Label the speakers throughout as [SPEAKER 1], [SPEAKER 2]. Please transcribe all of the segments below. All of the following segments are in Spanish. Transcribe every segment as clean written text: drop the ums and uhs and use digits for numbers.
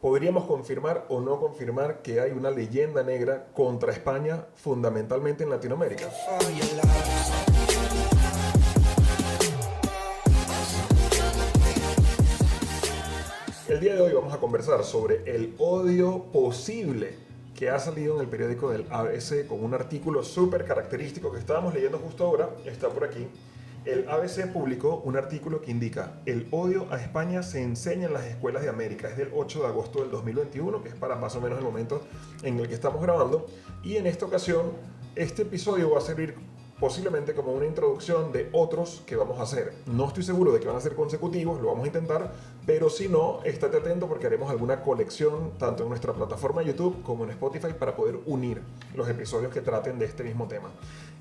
[SPEAKER 1] podríamos confirmar o no confirmar que hay una leyenda negra contra España fundamentalmente en Latinoamérica. El día de hoy vamos a conversar sobre el odio posible que ha salido en el periódico del ABC con un artículo súper característico que estábamos leyendo justo ahora, está por aquí. El ABC publicó un artículo que indica: el odio a España se enseña en las escuelas de América. Es del 8 de agosto del 2021, que es para más o menos el momento en el que estamos grabando. Y en esta ocasión, este episodio va a servir posiblemente como una introducción de otros que vamos a hacer. No estoy seguro de que van a ser consecutivos, lo vamos a intentar, pero si no, estate atento porque haremos alguna colección tanto en nuestra plataforma de YouTube como en Spotify para poder unir los episodios que traten de este mismo tema.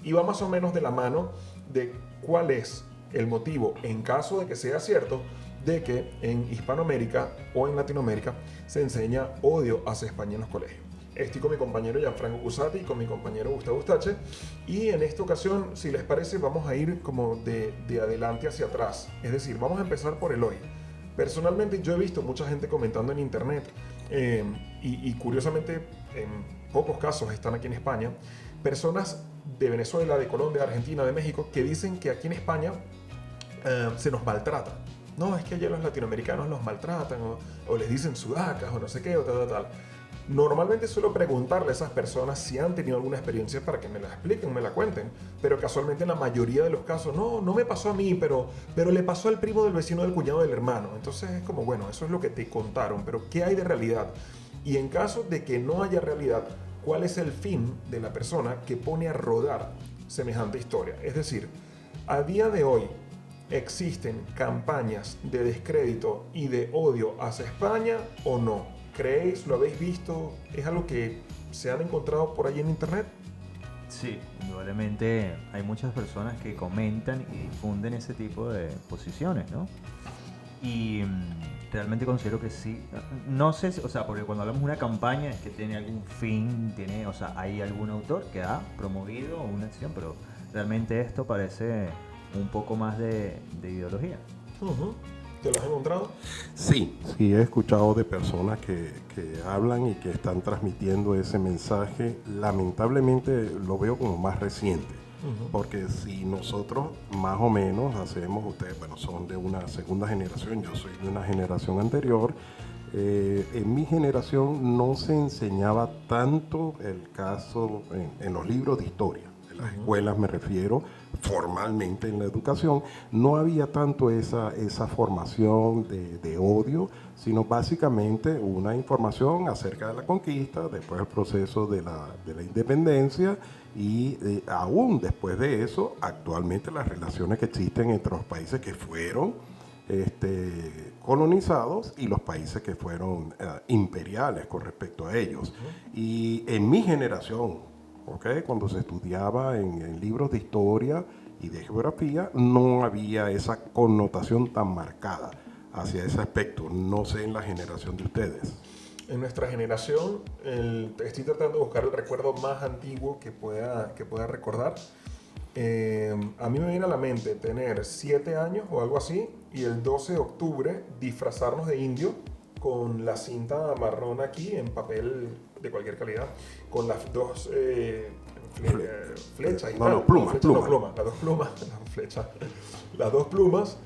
[SPEAKER 1] Y va más o menos de la mano de cuál es el motivo, en caso de que sea cierto, de que en Hispanoamérica o en Latinoamérica se enseña odio hacia España en los colegios. Estoy con mi compañero Gianfranco Cusati y con mi compañero Gustavo Ustache, y en esta ocasión, si les parece, vamos a ir como de adelante hacia atrás. Es decir, vamos a empezar por el hoy. Personalmente yo he visto mucha gente comentando en internet y curiosamente en pocos casos están aquí en España, personas de Venezuela, de Colombia, de Argentina, de México, que dicen que aquí en España se nos maltrata. No, es que allá los latinoamericanos los maltratan o les dicen sudacas o no sé qué o tal. Normalmente suelo preguntarle a esas personas si han tenido alguna experiencia para que me la expliquen, me la cuenten, pero casualmente en la mayoría de los casos no me pasó a mí, pero le pasó al primo del vecino, del cuñado, del hermano. Entonces es como, bueno, eso es lo que te contaron, pero ¿qué hay de realidad? Y en caso de que no haya realidad, ¿cuál es el fin de la persona que pone a rodar semejante historia? Es decir, a día de hoy existen campañas de descrédito y de odio hacia España o no. ¿Creéis? ¿Lo habéis visto? ¿Es algo que se han encontrado por ahí en internet?
[SPEAKER 2] Sí, indudablemente hay muchas personas que comentan y difunden ese tipo de posiciones, ¿no? Y realmente considero que sí. No sé, o sea, porque cuando hablamos de una campaña es que tiene algún fin, o sea, hay algún autor que ha promovido una acción, pero realmente esto parece un poco más de ideología.
[SPEAKER 1] Uh-huh. ¿Te lo has encontrado?
[SPEAKER 3] Sí, he escuchado de personas que hablan y que están transmitiendo ese mensaje. Lamentablemente lo veo como más reciente, porque si nosotros más o menos hacemos, ustedes bueno, son de una segunda generación, yo soy de una generación anterior, en mi generación no se enseñaba tanto el caso en los libros de historia. En las escuelas me refiero, formalmente en la educación, no había tanto esa formación de odio, sino básicamente una información acerca de la conquista, después el proceso de la independencia y aún después de eso, actualmente las relaciones que existen entre los países que fueron colonizados y los países que fueron imperiales con respecto a ellos. Y en mi generación, cuando se estudiaba en libros de historia y de geografía, no había esa connotación tan marcada hacia ese aspecto. No sé en la generación de ustedes.
[SPEAKER 1] En nuestra generación, estoy tratando de buscar el recuerdo más antiguo que pueda recordar. A mí me viene a la mente tener 7 años o algo así y el 12 de octubre disfrazarnos de indio con la cinta marrón aquí en papel de cualquier calidad, con las dos flechas y
[SPEAKER 3] plumas.
[SPEAKER 1] Las dos plumas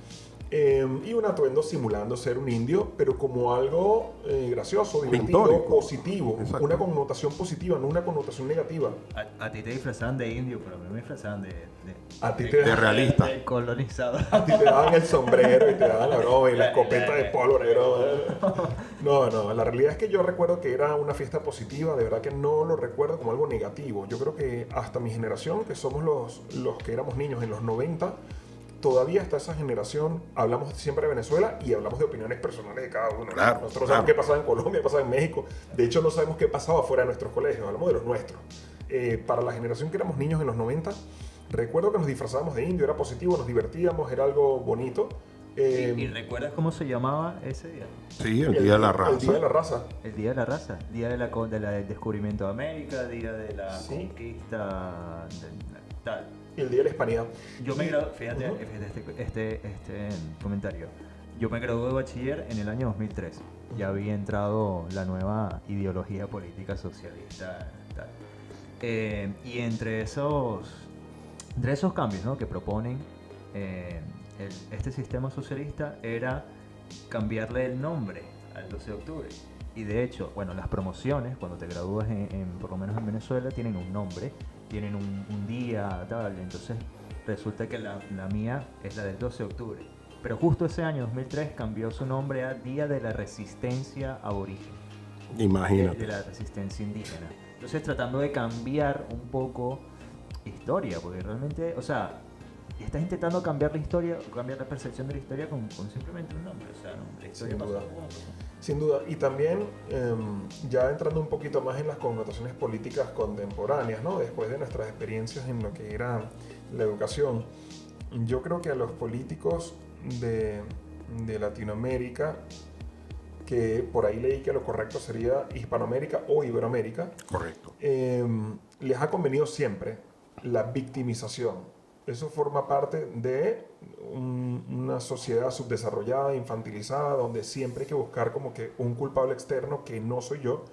[SPEAKER 1] y un atuendo simulando ser un indio, pero como algo gracioso, divertido,
[SPEAKER 3] pintórico,
[SPEAKER 1] positivo. Exacto. Una connotación positiva, no una connotación negativa.
[SPEAKER 2] A ti te disfrazaban de indio, pero a mí me disfrazaban
[SPEAKER 3] de realista.
[SPEAKER 2] De colonizado.
[SPEAKER 1] A ti te daban el sombrero y te daban la broma y la escopeta de polo negro. No, la realidad es que yo recuerdo que era una fiesta positiva, de verdad que no lo recuerdo como algo negativo. Yo creo que hasta mi generación, que somos los que éramos niños en los 90, todavía hasta esa generación hablamos siempre de Venezuela y hablamos de opiniones personales de cada uno.
[SPEAKER 3] Claro,
[SPEAKER 1] nosotros sabemos qué pasaba en Colombia, qué pasaba en México. De hecho, no sabemos qué pasaba fuera de nuestros colegios, hablamos de los nuestros. Para la generación que éramos niños en los 90, recuerdo que nos disfrazábamos de indio, era positivo, nos divertíamos, era algo bonito.
[SPEAKER 2] ¿Y recuerdas cómo se llamaba ese día?
[SPEAKER 3] Sí, el Día de la Raza.
[SPEAKER 1] El Día de la Raza.
[SPEAKER 2] El Día de la Raza, Día del descubrimiento de América, Día de la conquista, tal.
[SPEAKER 1] Y el Día de la Hispanidad.
[SPEAKER 2] Yo me gradué, fíjate, este comentario. Yo me gradué de bachiller en el año 2003. Ya había entrado la nueva ideología política socialista. Tal. Y entre esos cambios, ¿no?, que proponen este sistema socialista era cambiarle el nombre al 12 de octubre. Y de hecho, bueno, las promociones, cuando te gradúas por lo menos en Venezuela, tienen un nombre, tienen un día, tal. Entonces resulta que la mía es la del 12 de octubre. Pero justo ese año, 2003, cambió su nombre a Día de la Resistencia Aborigen.
[SPEAKER 3] Imagínate.
[SPEAKER 2] De la resistencia indígena. Entonces tratando de cambiar un poco historia, porque realmente, o sea, estás intentando cambiar la historia, cambiar la percepción de la historia con simplemente un nombre. O sea, no, la historia
[SPEAKER 1] Sin
[SPEAKER 2] pasó
[SPEAKER 1] duda.
[SPEAKER 2] como pasó.
[SPEAKER 1] Sin duda, y también ya entrando un poquito más en las connotaciones políticas contemporáneas, ¿no? Después de nuestras experiencias en lo que era la educación, yo creo que a los políticos de Latinoamérica, que por ahí leí que lo correcto sería Hispanoamérica o Iberoamérica,
[SPEAKER 3] Correcto.
[SPEAKER 1] les ha convenido siempre la victimización. Eso forma parte de una sociedad subdesarrollada, infantilizada, donde siempre hay que buscar como que un culpable externo que no soy yo.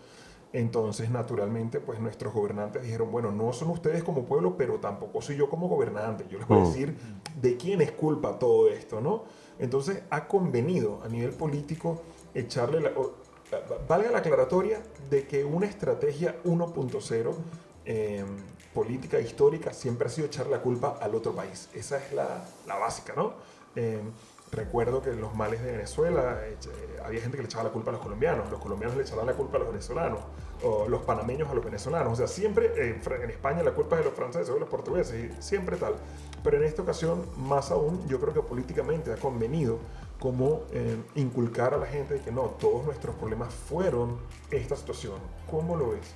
[SPEAKER 1] Entonces, naturalmente, pues nuestros gobernantes dijeron, bueno, no son ustedes como pueblo, pero tampoco soy yo como gobernante. Yo les voy a decir de quién es culpa todo esto, ¿no? Entonces, ha convenido a nivel político echarle valga la aclaratoria de que una estrategia 1.0 política histórica siempre ha sido echar la culpa al otro país. Esa es la básica, ¿no? Recuerdo que en los males de Venezuela había gente que le echaba la culpa a los colombianos le echaban la culpa a los venezolanos, o los panameños a los venezolanos. O sea, siempre en España la culpa es de los franceses o de los portugueses, y siempre tal. Pero en esta ocasión, más aún, yo creo que políticamente ha convenido como inculcar a la gente de que no, todos nuestros problemas fueron esta situación. ¿Cómo lo ves?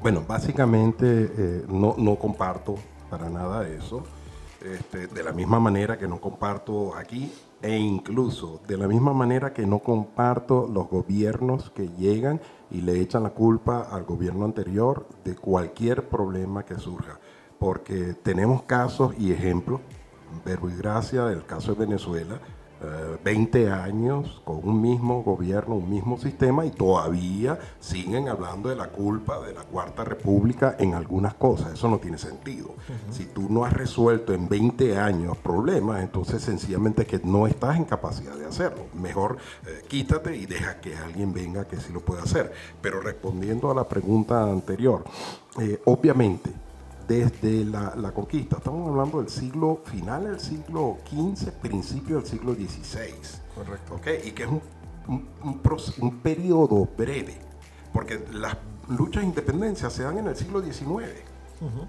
[SPEAKER 3] Bueno, básicamente no comparto para nada eso. De la misma manera que no comparto aquí, e incluso de la misma manera que no comparto los gobiernos que llegan y le echan la culpa al gobierno anterior de cualquier problema que surja. Porque tenemos casos y ejemplos, verbo y gracia del caso de Venezuela, 20 años con un mismo gobierno, un mismo sistema, y todavía siguen hablando de la culpa de la Cuarta República en algunas cosas. Eso no tiene sentido. Si tú no has resuelto en 20 años problemas, entonces sencillamente es que no estás en capacidad de hacerlo. Mejor quítate y deja que alguien venga que sí lo pueda hacer. Pero respondiendo a la pregunta anterior, obviamente, desde la conquista, estamos hablando del siglo final del siglo XV, principio del siglo XVI.
[SPEAKER 1] Correcto.
[SPEAKER 3] ¿Okay? Y que es un periodo breve, porque las luchas de independencia se dan en el siglo XIX.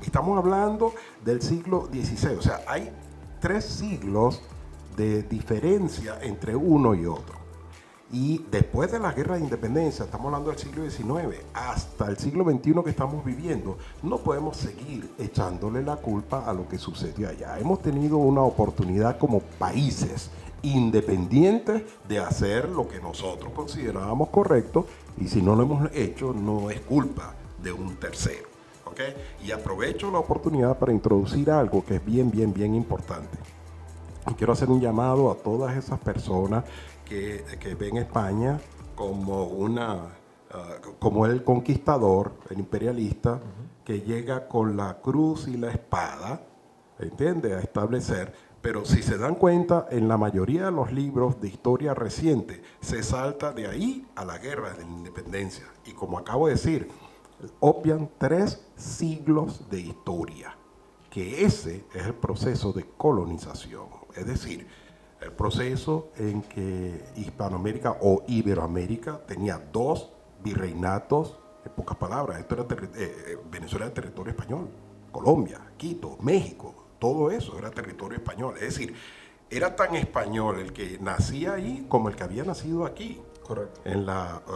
[SPEAKER 3] Estamos hablando del siglo XVI, o sea, hay 3 siglos de diferencia entre uno y otro. Y después de la guerra de independencia, estamos hablando del siglo XIX, hasta el siglo XXI que estamos viviendo, no podemos seguir echándole la culpa a lo que sucedió allá. Hemos tenido una oportunidad como países independientes de hacer lo que nosotros considerábamos correcto, y si no lo hemos hecho, no es culpa de un tercero. ¿Okay? Y aprovecho la oportunidad para introducir algo que es bien importante. Y quiero hacer un llamado a todas esas personas que ven España como como el conquistador, el imperialista, que llega con la cruz y la espada, ¿entiende?, a establecer. Pero si se dan cuenta, en la mayoría de los libros de historia reciente se salta de ahí a la guerra de la independencia. Y como acabo de decir, obvian 3 siglos de historia, que ese es el proceso de colonización. Es decir, el proceso en que Hispanoamérica o Iberoamérica tenía 2 virreinatos, en pocas palabras. Esto era Venezuela era territorio español, Colombia, Quito, México, todo eso era territorio español. Es decir, era tan español el que nacía ahí como el que había nacido aquí.
[SPEAKER 1] Correcto.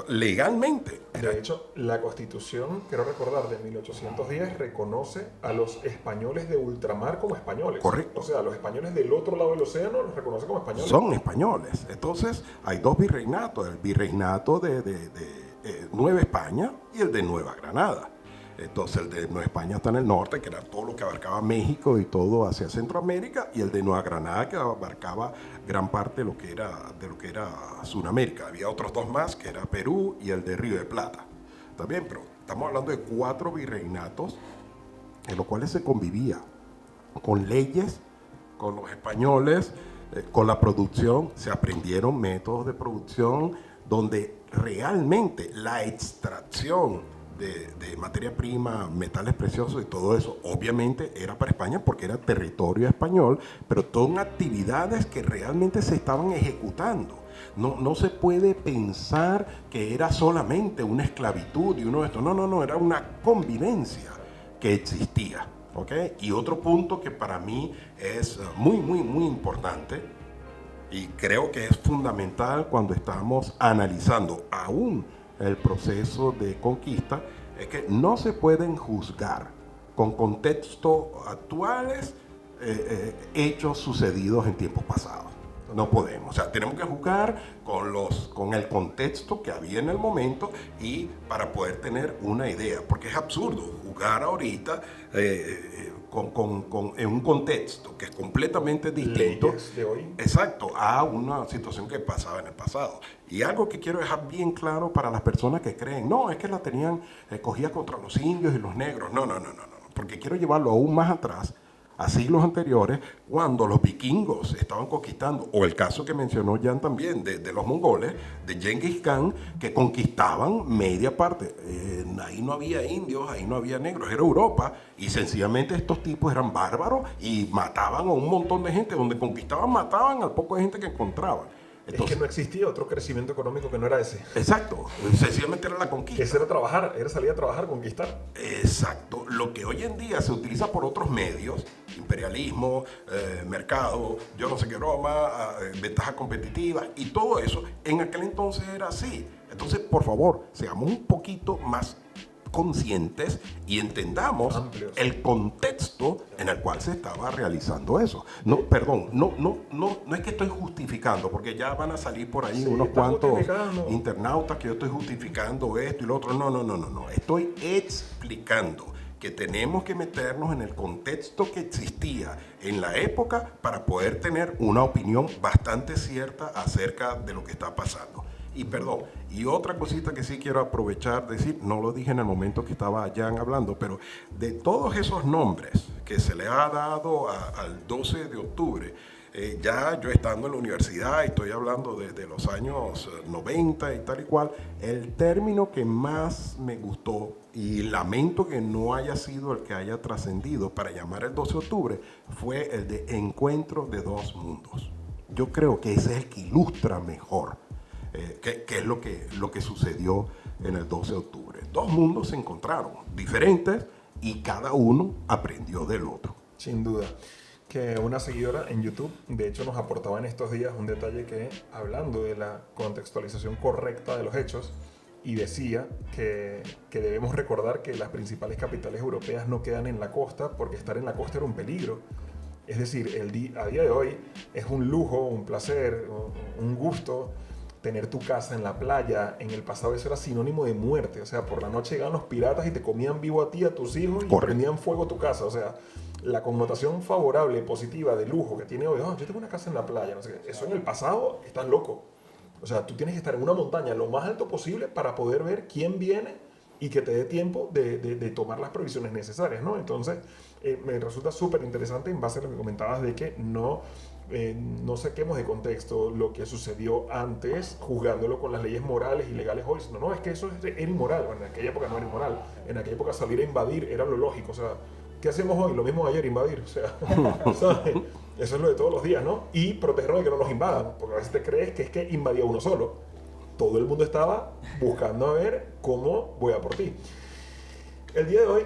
[SPEAKER 3] Legalmente.
[SPEAKER 1] De hecho, la Constitución, quiero recordar, de 1810 reconoce a los españoles de ultramar como españoles.
[SPEAKER 3] Correcto.
[SPEAKER 1] O sea, los españoles del otro lado del océano los reconoce como españoles.
[SPEAKER 3] Son españoles. Entonces, hay 2 virreinatos, el virreinato de Nueva España y el de Nueva Granada. Entonces el de Nueva España está en el norte, que era todo lo que abarcaba México y todo hacia Centroamérica, y el de Nueva Granada, que abarcaba gran parte de lo que era Sudamérica. Había otros dos más, que era Perú y el de Río de Plata. Está bien, pero estamos hablando de 4 virreinatos en los cuales se convivía con leyes, con los españoles, con la producción. Se aprendieron métodos de producción donde realmente la extracción de materia prima, metales preciosos y todo eso, obviamente era para España porque era territorio español, pero son actividades que realmente se estaban ejecutando. No se puede pensar que era solamente una esclavitud y uno de estos. No, era una convivencia que existía. ¿Okay? Y otro punto que para mí es muy importante, y creo que es fundamental cuando estamos analizando aún el proceso de conquista, es que no se pueden juzgar con contextos actuales hechos sucedidos en tiempos pasados. No podemos, o sea, tenemos que juzgar con el contexto que había en el momento y para poder tener una idea, porque es absurdo juzgar ahorita en un contexto que es completamente distinto,
[SPEAKER 1] leyes de hoy.
[SPEAKER 3] Exacto, a una situación que pasaba en el pasado. Y algo que quiero dejar bien claro para las personas que creen, no, es que la tenían cogida contra los indios y los negros, no, porque quiero llevarlo aún más atrás, a siglos anteriores, cuando los vikingos estaban conquistando, o el caso que mencionó Jan también, de los mongoles, de Genghis Khan, que conquistaban media parte. Ahí no había indios, ahí no había negros, era Europa, y sencillamente estos tipos eran bárbaros y mataban a un montón de gente. Donde conquistaban, mataban al poco de gente que encontraban. Entonces,
[SPEAKER 1] es que no existía otro crecimiento económico que no era ese.
[SPEAKER 3] Exacto, sencillamente era la conquista.
[SPEAKER 1] Ese era trabajar, era salir a trabajar, conquistar.
[SPEAKER 3] Exacto, lo que hoy en día se utiliza por otros medios, imperialismo, mercado, yo no sé qué broma, ventaja competitiva y todo eso, en aquel entonces era así. Entonces, por favor, seamos un poquito más conscientes y entendamos
[SPEAKER 1] amplios
[SPEAKER 3] el contexto en el cual se estaba realizando eso. No es que estoy justificando, porque ya van a salir por ahí unos cuantos internautas que yo estoy justificando esto y lo otro. No. Estoy explicando que tenemos que meternos en el contexto que existía en la época para poder tener una opinión bastante cierta acerca de lo que está pasando. Y otra cosita que sí quiero aprovechar, decir, no lo dije en el momento que estaba Jan hablando, pero de todos esos nombres que se le ha dado al 12 de octubre, ya yo estando en la universidad, estoy hablando de los años 90 y tal y cual, el término que más me gustó, y lamento que no haya sido el que haya trascendido para llamar el 12 de octubre, fue el de encuentro de dos mundos. Yo creo que ese es el que ilustra mejor qué es lo que sucedió en el 12 de octubre. Dos mundos se encontraron, diferentes, y cada uno aprendió del otro.
[SPEAKER 1] Sin duda. Que una seguidora en YouTube, de hecho, nos aportaba en estos días un detalle que, hablando de la contextualización correcta de los hechos, y decía que debemos recordar que las principales capitales europeas no quedan en la costa, porque estar en la costa era un peligro. Es decir, a día de hoy es un lujo, un placer, un gusto tener tu casa en la playa. En el pasado eso era sinónimo de muerte. O sea, por la noche llegaban los piratas y te comían vivo a ti, a tus hijos, y prendían fuego a tu casa. O sea, la connotación favorable, positiva, de lujo que tiene hoy, yo tengo una casa en la playa, no sé qué. Eso en el pasado, estás loco. O sea, tú tienes que estar en una montaña lo más alto posible para poder ver quién viene y que te dé tiempo de tomar las previsiones necesarias, ¿no? Entonces, me resulta súper interesante en base a lo que comentabas de que no saquemos de contexto lo que sucedió antes, juzgándolo con las leyes morales y legales hoy. No, es que eso era inmoral. Bueno, en aquella época no era inmoral. En aquella época salir a invadir era lo lógico. O sea, ¿qué hacemos hoy? Lo mismo ayer, invadir. O sea, ¿sabes? Eso es lo de todos los días, ¿no? Y protegernos de que no nos invadan. Porque a veces te crees que es que invadía uno solo. Todo el mundo estaba buscando a ver cómo voy a por ti. El día de hoy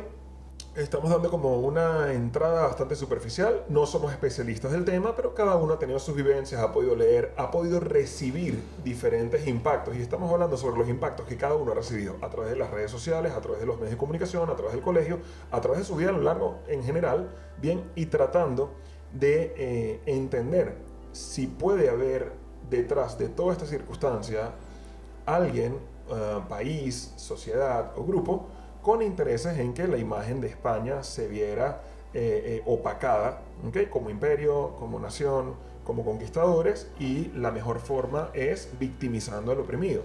[SPEAKER 1] estamos dando como una entrada bastante superficial. No somos especialistas del tema, pero cada uno ha tenido sus vivencias, ha podido leer, ha podido recibir diferentes impactos. Y estamos hablando sobre los impactos que cada uno ha recibido a través de las redes sociales, a través de los medios de comunicación, a través del colegio, a través de su vida a lo largo en general, bien, y tratando de entender si puede haber detrás de toda esta circunstancia alguien, país, sociedad o grupo con intereses en que la imagen de España se viera opacada, ¿okay? Como imperio, como nación, como conquistadores, y la mejor forma es victimizando al oprimido.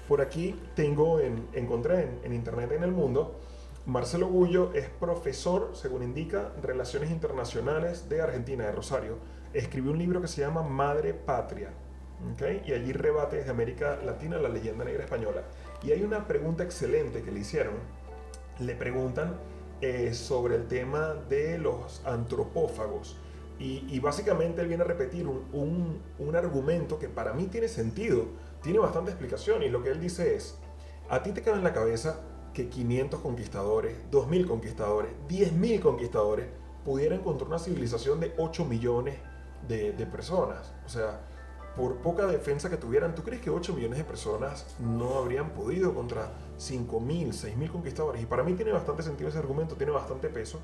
[SPEAKER 1] Por aquí encontré en internet en El Mundo, Marcelo Gullo es profesor, según indica, Relaciones Internacionales de Argentina, de Rosario. Escribió un libro que se llama Madre Patria, ¿okay? Y allí rebate desde América Latina la leyenda negra española. Y hay una pregunta excelente que le hicieron. Le preguntan sobre el tema de los antropófagos. Y básicamente él viene a repetir un argumento que para mí tiene sentido, tiene bastante explicación. Y lo que él dice es, a ti te cabe en la cabeza que 500 conquistadores, 2000 conquistadores, 10.000 conquistadores pudieran encontrar una civilización de 8 millones de personas. O sea, por poca defensa que tuvieran, ¿tú crees que 8 millones de personas no habrían podido contra 5.000, 6.000 conquistadores? Y para mí tiene bastante sentido ese argumento, tiene bastante peso.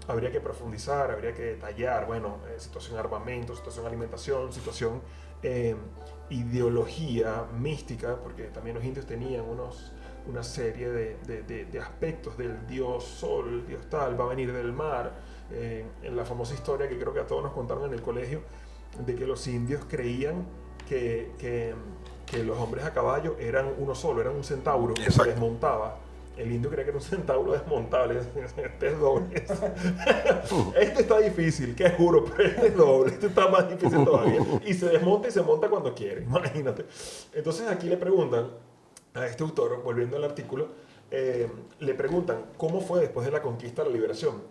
[SPEAKER 1] Habría que profundizar, habría que detallar, bueno, situación armamento, situación alimentación, situación ideología mística, porque también los indios tenían una serie de aspectos del dios sol, el dios tal, va a venir del mar. En la famosa historia que creo que a todos nos contaron en el colegio, de que los indios creían que los hombres a caballo eran uno solo, eran un centauro que se desmontaba. El indio creía que era un centauro desmontable. Este es doble. Este está difícil, que juro, pero este es doble. Este está más difícil todavía. Y se desmonta y se monta cuando quiere, imagínate. Entonces aquí le preguntan a este autor, volviendo al artículo, le preguntan cómo fue después de la conquista la liberación.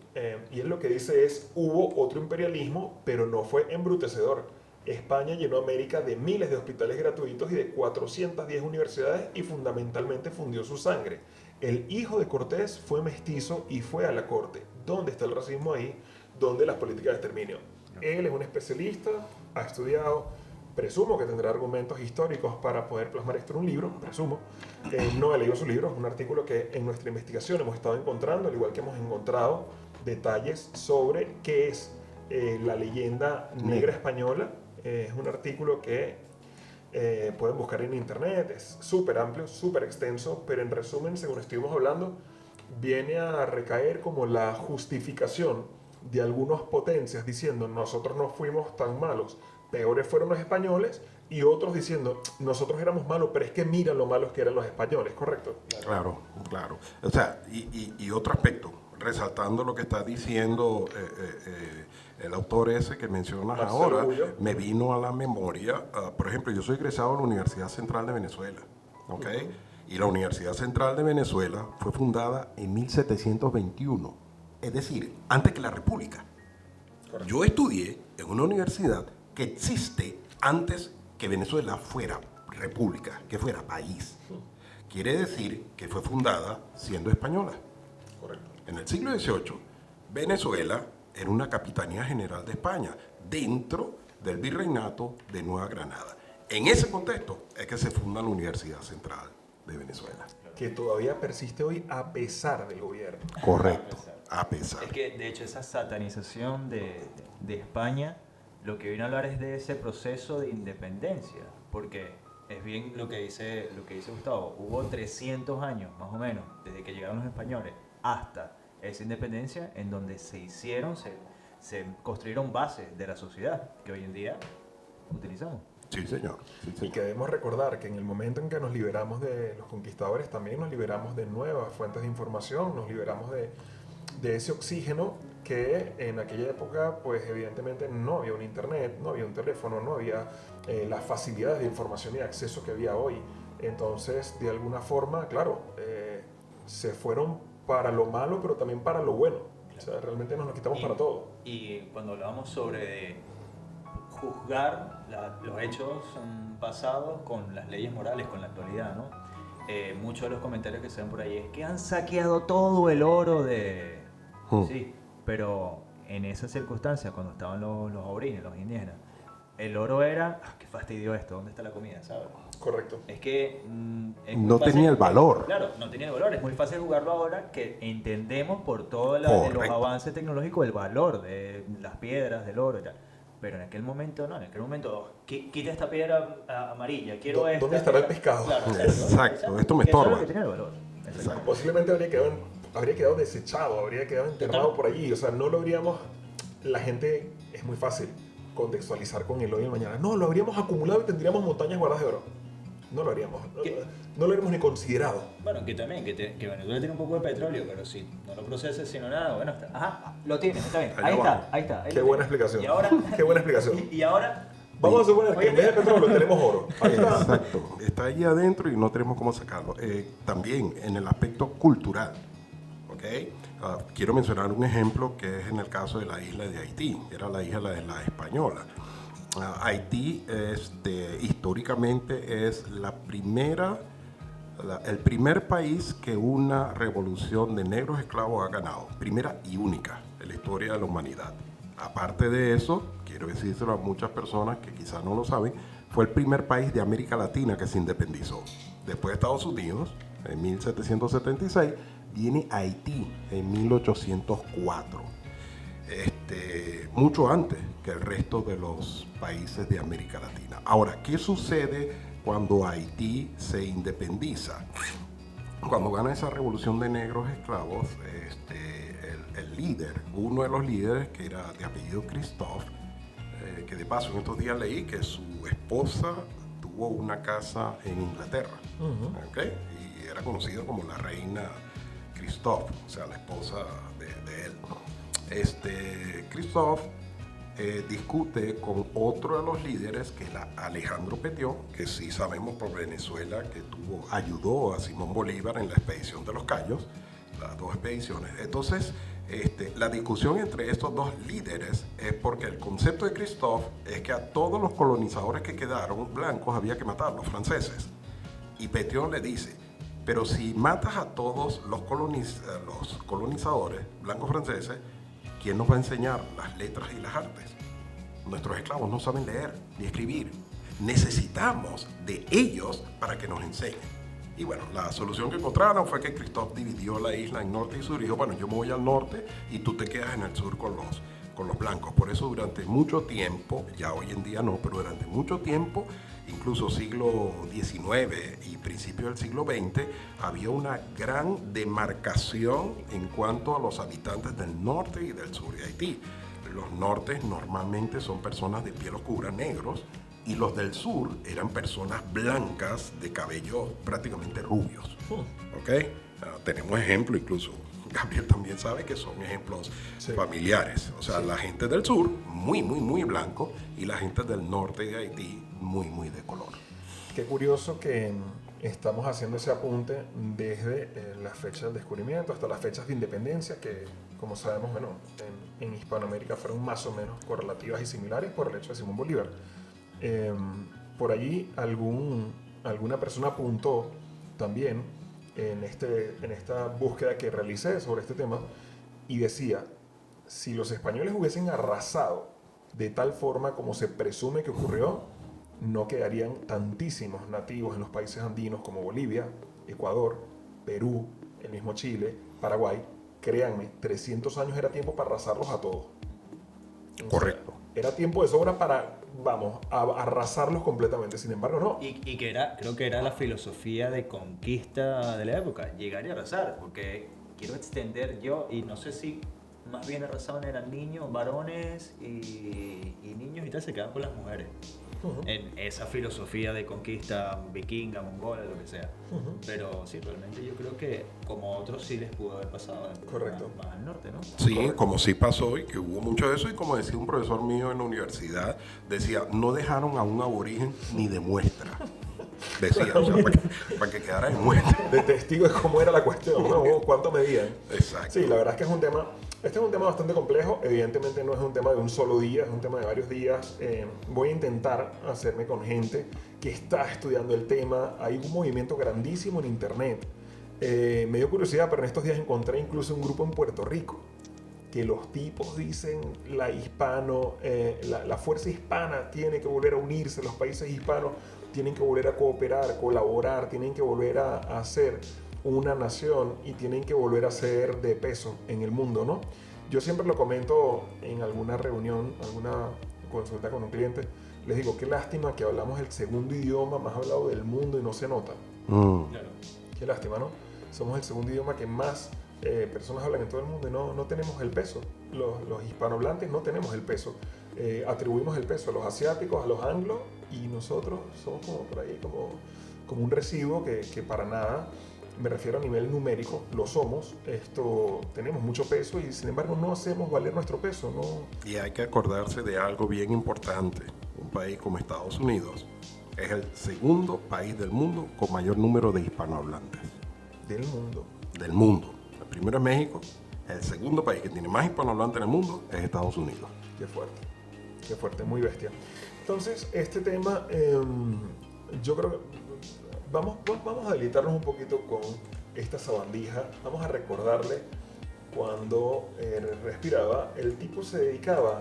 [SPEAKER 1] Y él lo que dice es, hubo otro imperialismo, pero no fue embrutecedor. España llenó América de miles de hospitales gratuitos y de 410 universidades y fundamentalmente fundió su sangre. El hijo de Cortés fue mestizo y fue a la corte. ¿Dónde está el racismo ahí? ¿Dónde las políticas de exterminio? Él es un especialista, ha estudiado, presumo que tendrá argumentos históricos para poder plasmar esto en un libro, presumo. No he leído su libro, es un artículo que en nuestra investigación hemos estado encontrando, al igual que hemos encontrado detalles sobre qué es la leyenda negra española. Es un artículo que pueden buscar en internet, es súper amplio, súper extenso, pero en resumen, según estuvimos hablando, viene a recaer como la justificación de algunas potencias diciendo nosotros no fuimos tan malos, peores fueron los españoles, y otros diciendo nosotros éramos malos, pero es que mira lo malos que eran los españoles, ¿correcto?
[SPEAKER 3] Claro, claro. O sea, y otro aspecto, resaltando lo que está diciendo el autor ese que mencionas
[SPEAKER 1] Marcelo
[SPEAKER 3] ahora,
[SPEAKER 1] Gullo.
[SPEAKER 3] me vino a la memoria, por ejemplo, yo soy egresado de la Universidad Central de Venezuela, ¿ok? Y la Universidad Central de Venezuela fue fundada en 1721, es decir, antes que la República.
[SPEAKER 1] Correcto.
[SPEAKER 3] Yo estudié en una universidad que existe antes que Venezuela fuera república, que fuera país. Quiere decir que fue fundada siendo española.
[SPEAKER 1] Correcto.
[SPEAKER 3] En el siglo XVIII, Venezuela era una capitanía general de España, dentro del virreinato de Nueva Granada. En ese contexto es que se funda la Universidad Central de Venezuela.
[SPEAKER 1] Que todavía persiste hoy a pesar del gobierno.
[SPEAKER 3] Correcto, a pesar.
[SPEAKER 2] Es que, de hecho, esa satanización de España, lo que viene a hablar es de ese proceso de independencia, porque es bien lo que dice Gustavo, hubo 300 años, más o menos, desde que llegaron los españoles hasta esa independencia, en donde se construyeron bases de la sociedad que hoy en día utilizamos.
[SPEAKER 3] Sí, señor. Sí,
[SPEAKER 1] Y
[SPEAKER 3] señor.
[SPEAKER 1] que debemos recordar que en el momento en que nos liberamos de los conquistadores, también nos liberamos de nuevas fuentes de información, nos liberamos de ese oxígeno que en aquella época, pues evidentemente no había un internet, no había un teléfono, no había las facilidades de información y acceso que había hoy. Entonces, de alguna forma, claro, se fueron para lo malo, pero también para lo bueno. O sea, realmente nos lo quitamos para todo.
[SPEAKER 2] Y cuando hablábamos sobre juzgar los hechos pasados con las leyes morales, con la actualidad, ¿no? Muchos de los comentarios que se ven por ahí es que han saqueado todo el oro de... Sí, pero en esa circunstancia, cuando estaban los aborígenes, los indígenas, el oro era... qué fastidio esto, ¿dónde está la comida? ¿Sabes?
[SPEAKER 1] Correcto.
[SPEAKER 2] Es que... es
[SPEAKER 3] No
[SPEAKER 2] muy fácil,
[SPEAKER 3] tenía el valor.
[SPEAKER 2] Claro, no tenía el valor. Es muy fácil jugarlo ahora que entendemos por todos los
[SPEAKER 3] Correcto.
[SPEAKER 2] avances tecnológicos el valor de las piedras, del oro y tal. Pero en aquel momento no, en aquel momento, quita esta piedra amarilla, quiero esta.
[SPEAKER 1] ¿Dónde estará el pescado?
[SPEAKER 2] Claro,
[SPEAKER 3] Exacto, esto me
[SPEAKER 2] Eso es
[SPEAKER 3] estorba.
[SPEAKER 2] lo que tenía el valor. Exacto.
[SPEAKER 1] Posiblemente habría que haber habría quedado desechado, habría quedado enterrado por allí. O sea, no lo habríamos... La gente es muy fácil contextualizar con el hoy y el mañana. No, lo habríamos acumulado y tendríamos montañas guardadas de oro. No lo haríamos. No lo haríamos ni considerado.
[SPEAKER 4] Bueno, que también, que Venezuela tiene un poco de petróleo, pero si no lo proceses, sino nada, bueno, está. Ajá, lo tienes, está bien. Ahí está.
[SPEAKER 1] Qué buena explicación.
[SPEAKER 4] Y ahora,
[SPEAKER 1] qué buena explicación.
[SPEAKER 4] Y ahora...
[SPEAKER 1] Vamos a suponer que en vez de petróleo tenemos oro. Ahí está.
[SPEAKER 3] Exacto, está ahí adentro y no tenemos cómo sacarlo. También en el aspecto cultural, ¿ok? Quiero mencionar un ejemplo que es en el caso de la isla de Haití, era la isla de la Española. Haití históricamente es el primer país que una revolución de negros esclavos ha ganado, primera y única en la historia de la humanidad. Aparte de eso, quiero decírselo a muchas personas que quizás no lo saben, fue el primer país de América Latina que se independizó. Después de Estados Unidos, en 1776, viene Haití en 1804. Mucho antes que el resto de los países de América Latina. Ahora, ¿qué sucede cuando Haití se independiza? Cuando gana esa revolución de negros esclavos, el líder, uno de los líderes que era de apellido Christophe, que de paso en estos días leí que su esposa tuvo una casa en Inglaterra, ¿okay? Y era conocida como la reina Christophe, o sea, la esposa de él. Christophe discute con otro de los líderes, que era Alejandro Petión, que sí sabemos por Venezuela que ayudó a Simón Bolívar en la expedición de los Cayos, las dos expediciones. Entonces, la discusión entre estos dos líderes es porque el concepto de Christophe es que a todos los colonizadores que quedaron blancos había que matarlos, franceses. Y Petión le dice, pero si matas a todos los colonizadores blancos franceses, ¿quién nos va a enseñar las letras y las artes? Nuestros esclavos no saben leer ni escribir. Necesitamos de ellos para que nos enseñen. Y bueno, la solución que encontraron fue que Christophe dividió la isla en norte y sur y dijo, bueno, yo me voy al norte y tú te quedas en el sur con los blancos. Por eso durante mucho tiempo, ya hoy en día no, pero durante mucho tiempo, incluso siglo XIX y principio del siglo XX, había una gran demarcación en cuanto a los habitantes del norte y del sur de Haití. Los nortes normalmente son personas de piel oscura, negros, y los del sur eran personas blancas de cabello prácticamente rubios. ¿Ok? Tenemos ejemplos, incluso Gabriel también sabe que son ejemplos familiares. O sea, la gente del sur, muy, muy, muy blanco, y la gente del norte de Haití, muy, muy de color.
[SPEAKER 1] Qué curioso que estamos haciendo ese apunte desde la fecha del descubrimiento hasta las fechas de independencia, que, como sabemos, bueno, en Hispanoamérica fueron más o menos correlativas y similares por el hecho de Simón Bolívar. Por allí alguna persona apuntó también en esta búsqueda que realicé sobre este tema y decía, si los españoles hubiesen arrasado de tal forma como se presume que ocurrió, no quedarían tantísimos nativos en los países andinos como Bolivia, Ecuador, Perú, el mismo Chile, Paraguay. Créanme, 300 años era tiempo para arrasarlos a todos.
[SPEAKER 3] Correcto.
[SPEAKER 1] Era tiempo de sobra para, arrasarlos completamente. Sin embargo, no.
[SPEAKER 4] Y creo que era la filosofía de conquista de la época, llegar y arrasar, porque quiero extender yo, y no sé si más bien arrasaban eran niños, varones y niños y tal, se quedaban con las mujeres. En esa filosofía de conquista vikinga, mongola, lo que sea. Pero sí, realmente yo creo que como otros sí les pudo haber pasado más al norte, ¿no?
[SPEAKER 3] Sí,
[SPEAKER 1] Correcto.
[SPEAKER 3] como sí pasó y que hubo mucho de eso, y como decía un profesor mío en la universidad, decía, no dejaron a un aborigen ni de muestra. Decía, o sea, para que quedara en muestra.
[SPEAKER 1] De testigo de cómo era la cuestión, ¿no? ¿Cuánto medían?
[SPEAKER 3] Exacto.
[SPEAKER 1] Sí, la verdad es que este es un tema bastante complejo. Evidentemente no es un tema de un solo día, es un tema de varios días. Voy a intentar hacerme con gente que está estudiando el tema. Hay un movimiento grandísimo en internet. Me dio curiosidad, pero en estos días encontré incluso un grupo en Puerto Rico que los tipos dicen la fuerza hispana tiene que volver a unirse, los países hispanos tienen que volver a cooperar, colaborar, tienen que volver a ser una nación y tienen que volver a ser de peso en el mundo, ¿no? Yo siempre lo comento en alguna reunión, alguna consulta con un cliente, les digo, qué lástima que hablamos el segundo idioma más hablado del mundo y no se nota.
[SPEAKER 4] Claro.
[SPEAKER 1] Qué lástima, ¿no? Somos el segundo idioma que más personas hablan en todo el mundo y no tenemos el peso. Los hispanohablantes no tenemos el peso. Atribuimos el peso a los asiáticos, a los anglos, y nosotros somos como por ahí, como un residuo que para nada, me refiero a nivel numérico, lo somos. Tenemos mucho peso y sin embargo no hacemos valer nuestro peso. ¿No?
[SPEAKER 3] Y hay que acordarse de algo bien importante. Un país como Estados Unidos es el segundo país del mundo con mayor número de hispanohablantes.
[SPEAKER 1] Del mundo.
[SPEAKER 3] Del mundo. El primero es México. El segundo país que tiene más hispanohablantes en el mundo es Estados Unidos.
[SPEAKER 1] Qué fuerte, muy bestia. Entonces, este tema, yo creo que vamos a deleitarnos un poquito con esta sabandija. Vamos a recordarle cuando respiraba. El tipo se dedicaba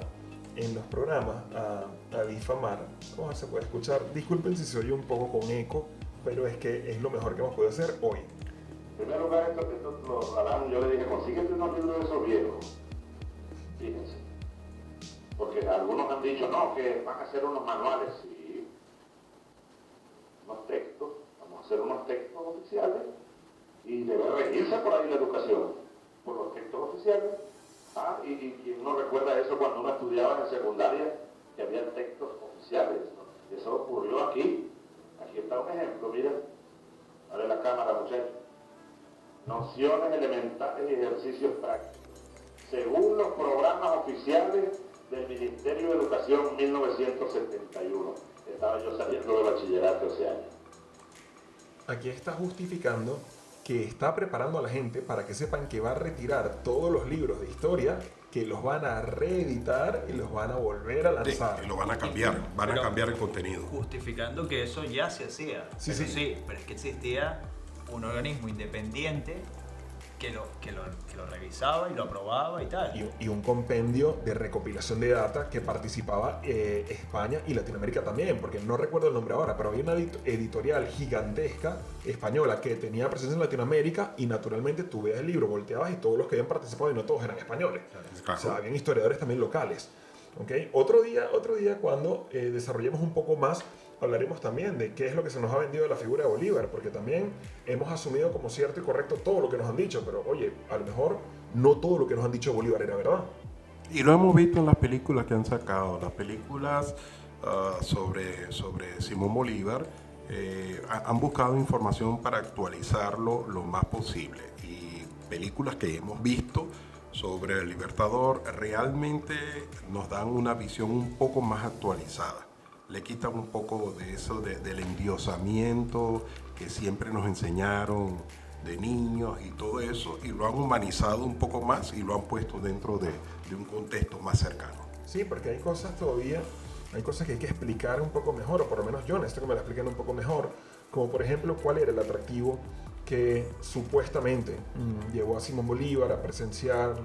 [SPEAKER 1] en los programas a difamar. Vamos a ver si se puede escuchar. Disculpen si se oye un poco con eco, pero es que es lo mejor que hemos podido hacer hoy.
[SPEAKER 5] En primer lugar, yo le dije, consíguete unos libros de esos viejos. Fíjense. Porque algunos han dicho, no, que van a hacer unos manuales, sí. Unos textos, vamos a hacer unos textos oficiales y debe regirse por ahí la educación, por los textos oficiales. Y quien no recuerda eso cuando uno estudiaba en secundaria, que había textos oficiales, ¿no? Eso ocurrió aquí. Aquí está un ejemplo, miren. Dale la cámara, muchachos. Nociones elementales y ejercicios prácticos. Según los programas oficiales del Ministerio de Educación 1971. Estaba yo saliendo de bachillerato ese año.
[SPEAKER 1] Aquí está justificando que está preparando a la gente para que sepan que va a retirar todos los libros de historia, que los van a reeditar y los van a volver a lanzar.
[SPEAKER 3] Sí, y lo van a cambiar, van a cambiar el contenido.
[SPEAKER 4] Justificando que eso ya se hacía.
[SPEAKER 1] Sí.
[SPEAKER 4] Pero es que existía un organismo independiente que lo revisaba y lo aprobaba y tal.
[SPEAKER 1] Y un compendio de recopilación de data que participaba España y Latinoamérica también, porque no recuerdo el nombre ahora, pero había una editorial gigantesca española que tenía presencia en Latinoamérica y naturalmente tú veías el libro, volteabas y todos los que habían participado, y no todos eran españoles.
[SPEAKER 3] Claro.
[SPEAKER 1] O sea, habían historiadores también locales. ¿Okay? Otro día cuando desarrollemos un poco más, hablaremos también de qué es lo que se nos ha vendido de la figura de Bolívar, porque también hemos asumido como cierto y correcto todo lo que nos han dicho, pero oye, a lo mejor no todo lo que nos han dicho de Bolívar era verdad.
[SPEAKER 3] Y lo hemos visto en las películas que han sacado, las películas sobre Simón Bolívar, han buscado información para actualizarlo lo más posible. Y películas que hemos visto sobre el Libertador realmente nos dan una visión un poco más actualizada. Le quitan un poco de eso, del endiosamiento que siempre nos enseñaron de niños y todo eso, y lo han humanizado un poco más y lo han puesto dentro de un contexto más cercano.
[SPEAKER 1] Sí, porque hay cosas que hay que explicar un poco mejor, o por lo menos yo necesito que me la expliquen un poco mejor, como por ejemplo cuál era el atractivo que supuestamente llevó a Simón Bolívar a presenciar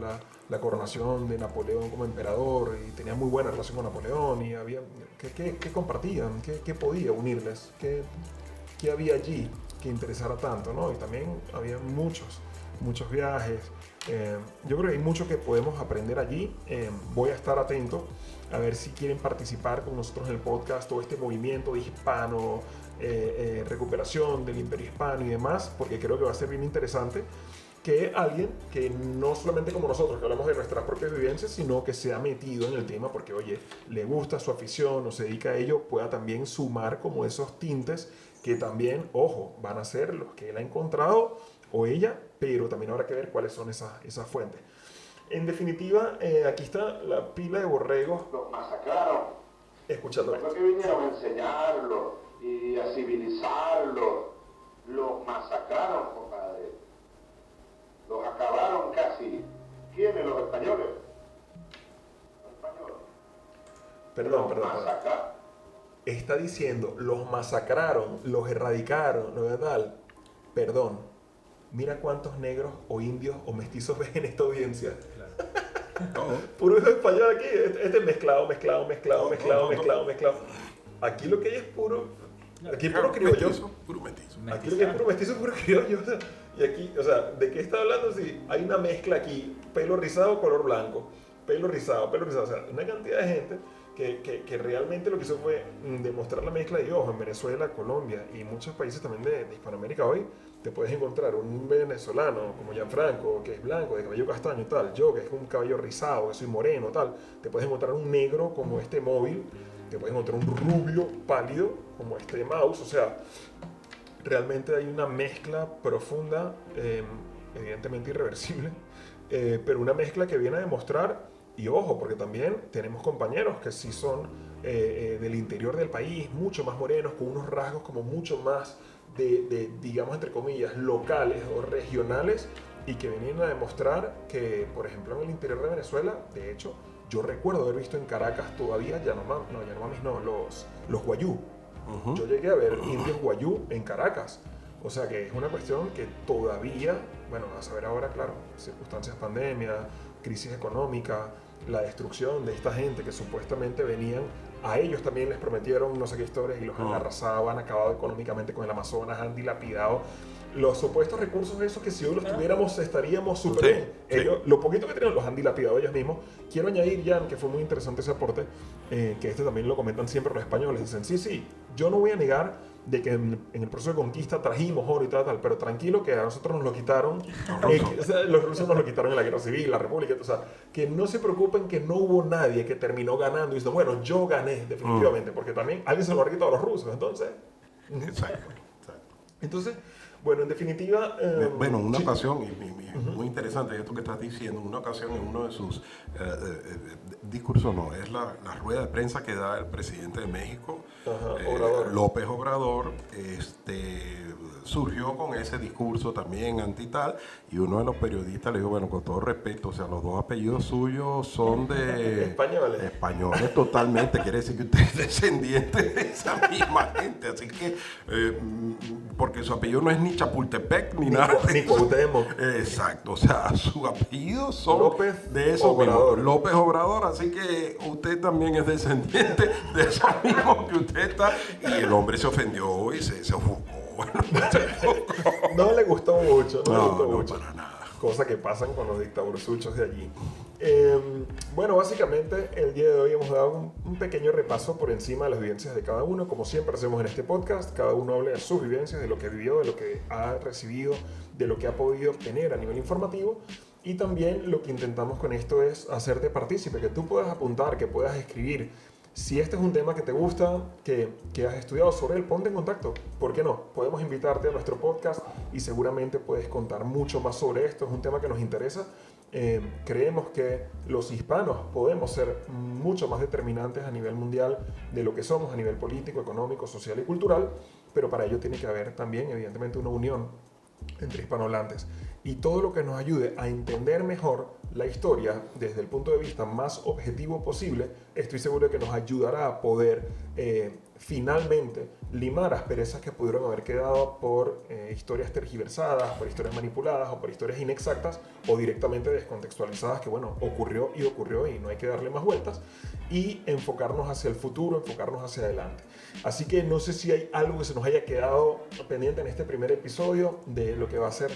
[SPEAKER 1] la coronación de Napoleón como emperador, y tenía muy buena relación con Napoleón, y había ¿qué compartían? ¿Qué podía unirles? ¿Qué había allí que interesara tanto? ¿No? Y también había muchos viajes. Yo creo que hay mucho que podemos aprender allí. Voy a estar atento a ver si quieren participar con nosotros en el podcast o este movimiento de hispano, recuperación del imperio hispano y demás, porque creo que va a ser bien interesante que alguien que no solamente como nosotros, que hablamos de nuestras propias vivencias, sino que se ha metido en el tema porque, oye, le gusta su afición o se dedica a ello, pueda también sumar como esos tintes que también, ojo, van a ser los que él ha encontrado o ella, pero también habrá que ver cuáles son esas fuentes. En definitiva, aquí está la pila de borregos.
[SPEAKER 5] Los masacraron.
[SPEAKER 1] Escuchando.
[SPEAKER 5] Creo que vinieron a enseñarlos y a civilizarlos. Los masacraron, compadre. Los acabaron casi. ¿Quiénes? Los españoles. Los españoles.
[SPEAKER 1] Perdón.
[SPEAKER 5] Masacraron.
[SPEAKER 1] Está diciendo, los masacraron, los erradicaron, ¿no es tal? Perdón. Mira cuántos negros o indios o mestizos ves en esta audiencia.
[SPEAKER 3] Todo.
[SPEAKER 1] Puro español aquí. Este es mezclado. Aquí lo que hay es puro. Aquí es puro criollo.
[SPEAKER 3] Puro mestizo.
[SPEAKER 1] Aquí lo que es puro mestizo, puro criollo. O sea, y aquí, o sea, ¿de qué está hablando? Si hay una mezcla aquí, pelo rizado, color blanco, pelo rizado. O sea, una cantidad de gente que realmente lo que hizo fue demostrar la mezcla de ojos en Venezuela, Colombia y muchos países también de Hispanoamérica hoy. te puedes encontrar un venezolano como Gianfranco, que es blanco, de cabello castaño y tal, yo que es un cabello rizado, que soy moreno tal, te puedes encontrar un negro como este móvil, te puedes encontrar un rubio pálido como este mouse, o sea, realmente hay una mezcla profunda, evidentemente irreversible, pero una mezcla que viene a demostrar, y ojo, porque también tenemos compañeros que sí son del interior del país, mucho más morenos, con unos rasgos como mucho más digamos, entre comillas, locales o regionales, y que vienen a demostrar que, por ejemplo, en el interior de Venezuela, de hecho, yo recuerdo haber visto en Caracas todavía Yanomamis, los guayú. Yo llegué a ver indios guayú en Caracas. O sea que es una cuestión que todavía, bueno, a saber ahora, claro, circunstancias, pandemia, crisis económica, la destrucción de esta gente que supuestamente venían, a ellos también les prometieron no sé qué historias y los han arrasado, han acabado económicamente con el Amazonas, han dilapidado los supuestos recursos esos que si hoy los tuviéramos estaríamos súper bien. Ellos, lo poquito que tenían los han dilapidado ellos mismos. Quiero añadir, Jan, que fue muy interesante ese aporte, que este también lo comentan siempre los españoles. Dicen, sí, yo no voy a negar de que en el proceso de conquista trajimos oro y tal, pero tranquilo que a nosotros nos lo quitaron, o sea, los rusos nos lo quitaron en la guerra civil, la república, o sea, que no se preocupen que no hubo nadie que terminó ganando y dice, bueno, yo gané definitivamente, porque también alguien se lo ha quitado a los rusos, entonces.
[SPEAKER 3] Exacto.
[SPEAKER 1] Entonces, bueno, en definitiva...
[SPEAKER 3] bueno, una ocasión, y muy interesante esto que estás diciendo, una ocasión en uno de sus discursos, es la rueda de prensa que da el presidente de México, López Obrador, surgió con ese discurso también anti-tal, y uno de los periodistas le dijo, bueno, con todo respeto, o sea, los dos apellidos suyos son de...
[SPEAKER 1] Españoles.
[SPEAKER 3] Españoles totalmente, quiere decir que usted es descendiente de esa misma gente, así que, porque su apellido no es ni Chapultepec ni nada.
[SPEAKER 1] Ni Cuauhtémoc.
[SPEAKER 3] Exacto, o sea, sus apellidos son
[SPEAKER 1] López
[SPEAKER 3] de esos
[SPEAKER 1] Obrador.
[SPEAKER 3] mismos. López Obrador, así que usted también es descendiente de esos mismos que usted está. Y el hombre se ofendió y se ofuscó.
[SPEAKER 1] No le gustó mucho, no le gustó mucho.
[SPEAKER 3] Para nada.
[SPEAKER 1] Cosas que pasan con los dictadursuchos de allí. Bueno, básicamente el día de hoy hemos dado un pequeño repaso por encima de las vivencias de cada uno. Como siempre hacemos en este podcast, cada uno habla de sus vivencias, de lo que vivió, de lo que ha recibido, de lo que ha podido obtener a nivel informativo. Y también lo que intentamos con esto es hacerte partícipe, que tú puedas apuntar, que puedas escribir. Si este es un tema que te gusta, que has estudiado sobre él, ponte en contacto. ¿Por qué no? Podemos invitarte a nuestro podcast y seguramente puedes contar mucho más sobre esto. Es un tema que nos interesa. Creemos que los hispanos podemos ser mucho más determinantes a nivel mundial de lo que somos a nivel político, económico, social y cultural, pero para ello tiene que haber también, evidentemente, una unión entre hispanohablantes. Y todo lo que nos ayude a entender mejor la historia desde el punto de vista más objetivo posible, estoy seguro de que nos ayudará a poder finalmente limar asperezas que pudieron haber quedado por historias tergiversadas, por historias manipuladas o por historias inexactas o directamente descontextualizadas que, bueno, ocurrió y no hay que darle más vueltas, y enfocarnos hacia el futuro, enfocarnos hacia adelante. Así que no sé si hay algo que se nos haya quedado pendiente en este primer episodio de lo que va a ser,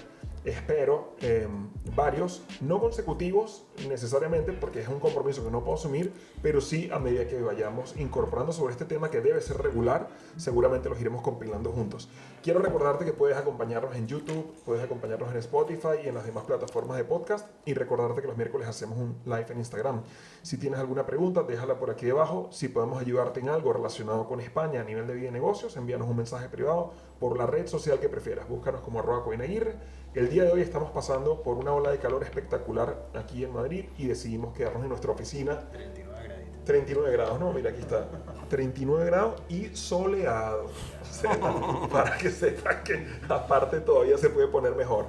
[SPEAKER 1] espero, varios, no consecutivos necesariamente, porque es un compromiso que no puedo asumir, pero sí a medida que vayamos incorporando sobre este tema que debe ser regular, seguramente los iremos compilando juntos. Quiero recordarte que puedes acompañarnos en YouTube, puedes acompañarnos en Spotify y en las demás plataformas de podcast, y recordarte que los miércoles hacemos un live en Instagram. Si tienes alguna pregunta, déjala por aquí debajo. Si podemos ayudarte en algo relacionado con España a nivel de vida y negocios, envíanos un mensaje privado por la red social que prefieras. Búscanos como @coinaguirre. El día de hoy estamos pasando por una ola de calor espectacular aquí en Madrid y decidimos quedarnos en nuestra oficina. 39 grados, no, mira, aquí está. 39 grados y soleado. O sea, para que sepan que aparte todavía se puede poner mejor.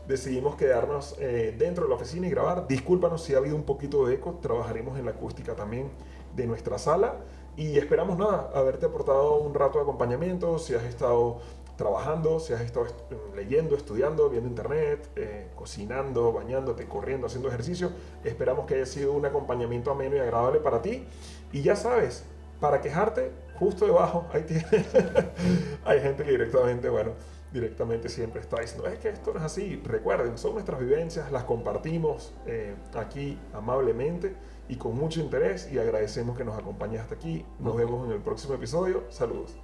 [SPEAKER 1] Decidimos quedarnos dentro de la oficina y grabar. Discúlpanos si ha habido un poquito de eco. Trabajaremos en la acústica también de nuestra sala. Y esperamos haberte aportado un rato de acompañamiento. Si has estado trabajando, si has estado leyendo, estudiando, viendo internet, cocinando, bañándote, corriendo, haciendo ejercicio, esperamos que haya sido un acompañamiento ameno y agradable para ti. Y ya sabes, para quejarte, justo debajo, ahí tienes, hay gente que directamente siempre está diciendo, es que esto no es así. Recuerden, son nuestras vivencias, las compartimos aquí amablemente y con mucho interés, y agradecemos que nos acompañes hasta aquí. Nos vemos en el próximo episodio. Saludos.